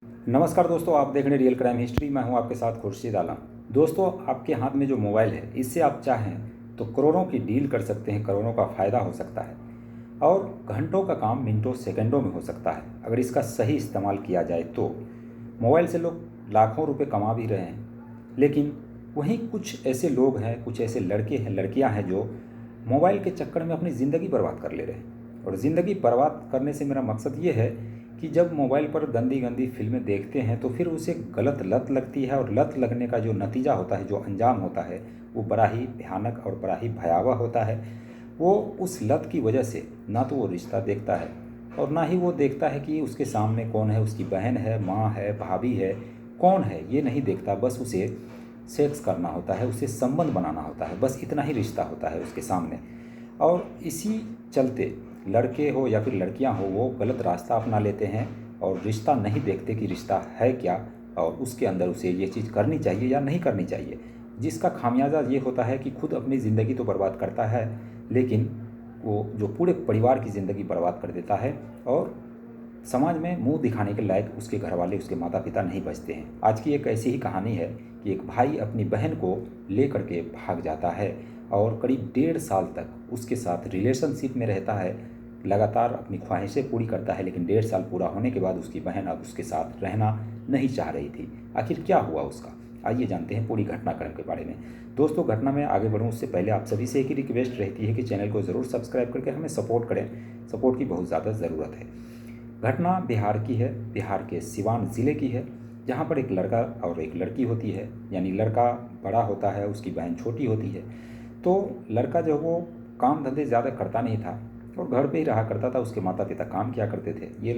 नमस्कार दोस्तों, आप देख रहे हैं रियल क्राइम हिस्ट्री। मैं हूं आपके साथ खुर्शीद आलम। दोस्तों, आपके हाथ में जो मोबाइल है, इससे आप चाहें तो करोड़ों की डील कर सकते हैं, करोड़ों का फ़ायदा हो सकता है और घंटों का काम मिनटों सेकंडों में हो सकता है अगर इसका सही इस्तेमाल किया जाए तो। मोबाइल से लोग लाखों रुपए कमा भी रहे हैं, लेकिन वहीं कुछ ऐसे लोग हैं, कुछ ऐसे लड़के हैं, लड़कियां हैं जो मोबाइल के चक्कर में अपनी ज़िंदगी बर्बाद कर ले रहे हैं। और ज़िंदगी बर्बाद करने से मेरा मकसद ये है कि जब मोबाइल पर गंदी गंदी फिल्में देखते हैं तो फिर उसे गलत लत लगती है, और लत लगने का जो नतीजा होता है, जो अंजाम होता है, वो बड़ा ही भयानक और बड़ा ही भयावह होता है। वो उस लत की वजह से ना तो वो रिश्ता देखता है और ना ही वो देखता है कि उसके सामने कौन है, उसकी बहन है, माँ है, भाभी है, कौन है ये नहीं देखता। बस उसे सेक्स करना होता है, उसे संबंध बनाना होता है, बस इतना ही रिश्ता होता है उसके सामने। और इसी चलते लड़के हो या फिर लड़कियां हो, वो गलत रास्ता अपना लेते हैं और रिश्ता नहीं देखते कि रिश्ता है क्या और उसके अंदर उसे ये चीज़ करनी चाहिए या नहीं करनी चाहिए। जिसका खामियाजा ये होता है कि खुद अपनी ज़िंदगी तो बर्बाद करता है, लेकिन वो जो पूरे परिवार की ज़िंदगी बर्बाद कर देता है और समाज में मुंह दिखाने के लायक उसके घर वाले, उसके माता पिता नहीं बचते हैं। आज की एक ऐसी ही कहानी है कि एक भाई अपनी बहन को लेकर के भाग जाता है और करीब 1.5 साल तक उसके साथ रिलेशनशिप में रहता है, लगातार अपनी ख्वाहिशें पूरी करता है। लेकिन 1.5 साल पूरा होने के बाद उसकी बहन अब उसके साथ रहना नहीं चाह रही थी। आखिर क्या हुआ उसका, आइए जानते हैं पूरी घटनाक्रम के बारे में। दोस्तों, घटना में आगे बढ़ूं उससे पहले आप सभी से एक ही रिक्वेस्ट रहती है कि चैनल को ज़रूर सब्सक्राइब करके हमें सपोर्ट करें। सपोर्ट की बहुत ज़्यादा ज़रूरत है। घटना बिहार की है, बिहार के सिवान ज़िले की है, जहाँ पर एक लड़का और एक लड़की होती है। यानी लड़का बड़ा होता है, उसकी बहन छोटी होती है। तो लड़का जो वो काम धंधे ज़्यादा करता नहीं था और घर पे ही रहा करता था। उसके माता पिता काम किया करते थे। ये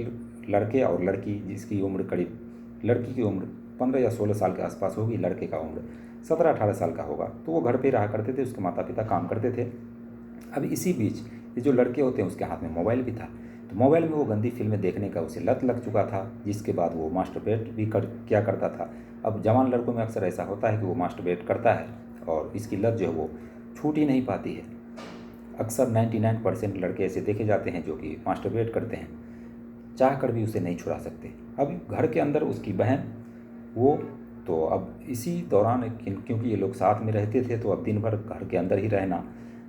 लड़के और लड़की, जिसकी उम्र करीब, लड़की की उम्र 15 या 16 साल के आसपास होगी, लड़के का उम्र 17-18 साल का होगा। तो वो घर पे ही रहा करते थे, उसके माता पिता काम करते थे। अब इसी बीच ये जो लड़के होते हैं उसके हाथ में मोबाइल भी था। तो मोबाइल में वो गंदी फिल्में देखने का उसे लत लग चुका था, जिसके बाद वो मास्टरबेट भी किया करता था। अब जवान लड़कों में अक्सर ऐसा होता है कि वो मास्टरबेट करता है और इसकी लत जो है वो छूट ही नहीं पाती है। अक्सर 99% लड़के ऐसे देखे जाते हैं जो कि मास्टरबेट करते हैं, चाह कर भी उसे नहीं छुड़ा सकते। अब घर के अंदर उसकी बहन, वो तो अब इसी दौरान क्योंकि ये लोग साथ में रहते थे, तो अब दिन भर घर के अंदर ही रहना,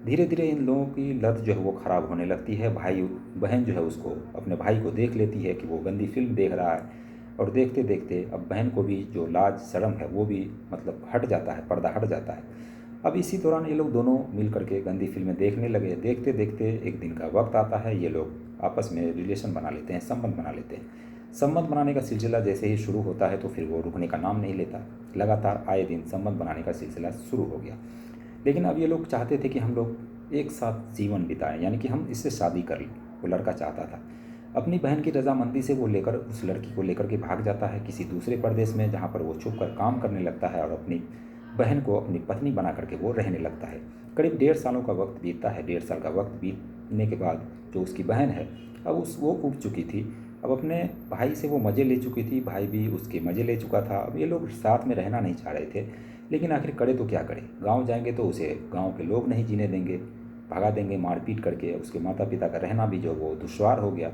धीरे धीरे इन लोगों की लत जो है वो ख़राब होने लगती है। भाई बहन जो है उसको, अपने भाई को देख लेती है कि वो गंदी फिल्म देख रहा है, और देखते देखते अब बहन को भी जो लाज शर्म है वो भी मतलब हट जाता है, पर्दा हट जाता है। अब इसी दौरान ये लोग दोनों मिल करके गंदी फिल्में देखने लगे। देखते देखते एक दिन का वक्त आता है, ये लोग आपस में रिलेशन बना लेते हैं, संबंध बना लेते हैं। संबंध बनाने का सिलसिला जैसे ही शुरू होता है तो फिर वो रुकने का नाम नहीं लेता। लगातार आए दिन संबंध बनाने का सिलसिला शुरू हो गया। लेकिन अब ये लोग चाहते थे कि हम लोग एक साथ जीवन बिताएं, यानी कि हम इससे शादी कर लें। वो लड़का चाहता था। अपनी बहन की रजामंदी से वो लेकर उस लड़की को लेकर के भाग जाता है किसी दूसरे प्रदेश में, जहाँ पर वो छुप कर काम करने लगता है और अपनी बहन को अपनी पत्नी बना करके वो रहने लगता है। करीब 1.5 सालों का वक्त बीतता है। 1.5 साल का वक्त बीतने के बाद जो उसकी बहन है, अब वो उब चुकी थी। अब अपने भाई से वो मज़े ले चुकी थी, भाई भी उसके मज़े ले चुका था। अब ये लोग साथ में रहना नहीं चाह रहे थे, लेकिन आखिर करे तो क्या करे। गांव जाएंगे तो उसे गांव के लोग नहीं जीने देंगे, भगा देंगे मारपीट करके। उसके माता पिता का रहना भी जो वो दुश्वार हो गया।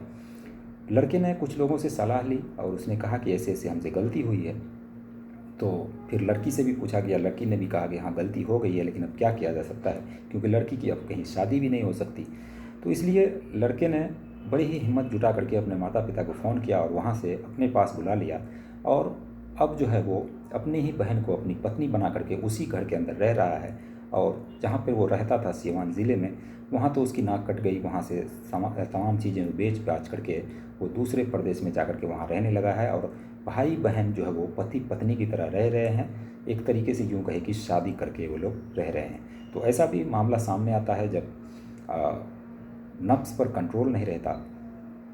लड़के ने कुछ लोगों से सलाह ली और उसने कहा कि ऐसे ऐसे हमसे गलती हुई है। तो फिर लड़की से भी पूछा गया, लड़की ने भी कहा कि हाँ गलती हो गई है, लेकिन अब क्या किया जा सकता है, क्योंकि लड़की की अब कहीं शादी भी नहीं हो सकती। तो इसलिए लड़के ने बड़ी ही हिम्मत जुटा करके अपने माता पिता को फ़ोन किया और वहाँ से अपने पास बुला लिया। और अब जो है वो अपनी ही बहन को अपनी पत्नी बना करके उसी घर के अंदर रह रहा है। और जहाँ पे वो रहता था सीवान ज़िले में, वहाँ तो उसकी नाक कट गई। वहाँ से तमाम चीज़ें बेच बाच करके वो दूसरे प्रदेश में जा कर के वहाँ रहने लगा है। और भाई बहन जो है वो पति पत्नी की तरह रह रहे हैं। एक तरीके से यूँ कहे कि शादी करके वो लोग रह रहे हैं। तो ऐसा भी मामला सामने आता है जब नफ्स पर कंट्रोल नहीं रहता,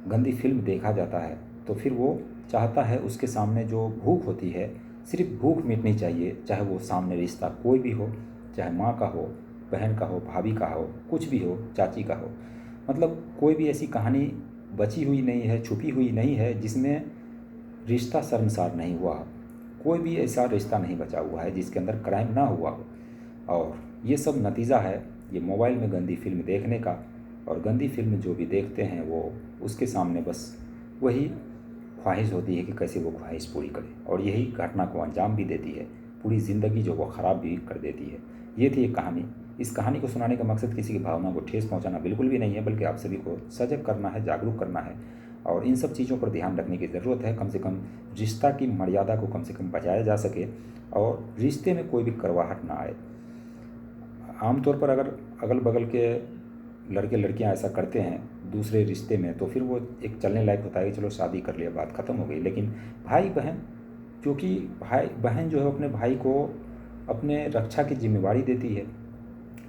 गंदी फिल्म देखा जाता है, तो फिर वो चाहता है उसके सामने जो भूख होती है, सिर्फ भूख मिटनी चाहिए, चाहे वो सामने रिश्ता कोई भी हो, चाहे माँ का हो, बहन का हो, भाभी का हो, कुछ भी हो, चाची का हो। मतलब कोई भी ऐसी कहानी बची हुई नहीं है, छुपी हुई नहीं है जिसमें रिश्ता शर्मसार नहीं हुआ। कोई भी ऐसा रिश्ता नहीं बचा हुआ है जिसके अंदर क्राइम ना हुआ हो। और ये सब नतीजा है ये मोबाइल में गंदी फिल्म देखने का। और गंदी फिल्म जो भी देखते हैं वो उसके सामने बस वही ख्वाहिश होती है कि कैसे वो ख्वाहिश पूरी करे, और यही घटना को अंजाम भी देती है, पूरी ज़िंदगी जो वो ख़राब भी कर देती है। ये थी एक कहानी। इस कहानी को सुनाने का मकसद किसी की भावना को ठेस पहुंचाना बिल्कुल भी नहीं है, बल्कि आप सभी को सजग करना है, जागरूक करना है, और इन सब चीज़ों पर ध्यान रखने की ज़रूरत है। कम से कम रिश्ता की मर्यादा को कम से कम बचाया जा सके, और रिश्ते में कोई भी करवाहट ना आए। आमतौर पर अगर अगल बगल के लड़के लड़कियां ऐसा करते हैं दूसरे रिश्ते में, तो फिर वो एक चलने लायक होता है कि चलो शादी कर लिया, बात ख़त्म हो गई। लेकिन भाई बहन, क्योंकि भाई बहन जो है अपने भाई को अपने रक्षा की जिम्मेवारी देती है,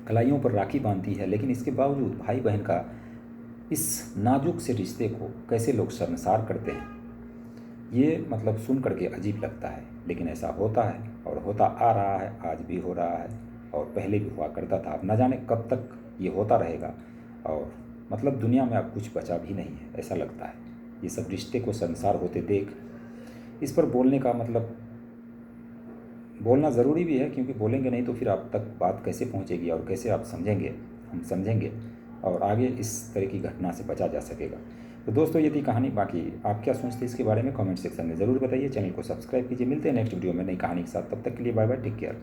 कलाइयों पर राखी बांधती है, लेकिन इसके बावजूद भाई बहन का इस नाजुक से रिश्ते को कैसे लोग शर्मसार करते हैं, ये मतलब सुन करके अजीब लगता है। लेकिन ऐसा होता है और होता आ रहा है, आज भी हो रहा है और पहले भी हुआ करता था। अब न जाने कब तक ये होता रहेगा, और मतलब दुनिया में अब कुछ बचा भी नहीं है, ऐसा लगता है। ये सब रिश्ते को शर्मसार होते देख इस पर बोलने का मतलब बोलना ज़रूरी भी है, क्योंकि बोलेंगे नहीं तो फिर आप तक बात कैसे पहुंचेगी और कैसे आप समझेंगे, हम समझेंगे, और आगे इस तरह की घटना से बचा जा सकेगा। तो दोस्तों ये थी कहानी। बाकी आप क्या सोचते हैं इसके बारे में कमेंट सेक्शन में ज़रूर बताइए। चैनल को सब्सक्राइब कीजिए। मिलते हैं नेक्स्ट वीडियो में नई कहानी के साथ। तब तक के लिए बाय बाय, टेक केयर।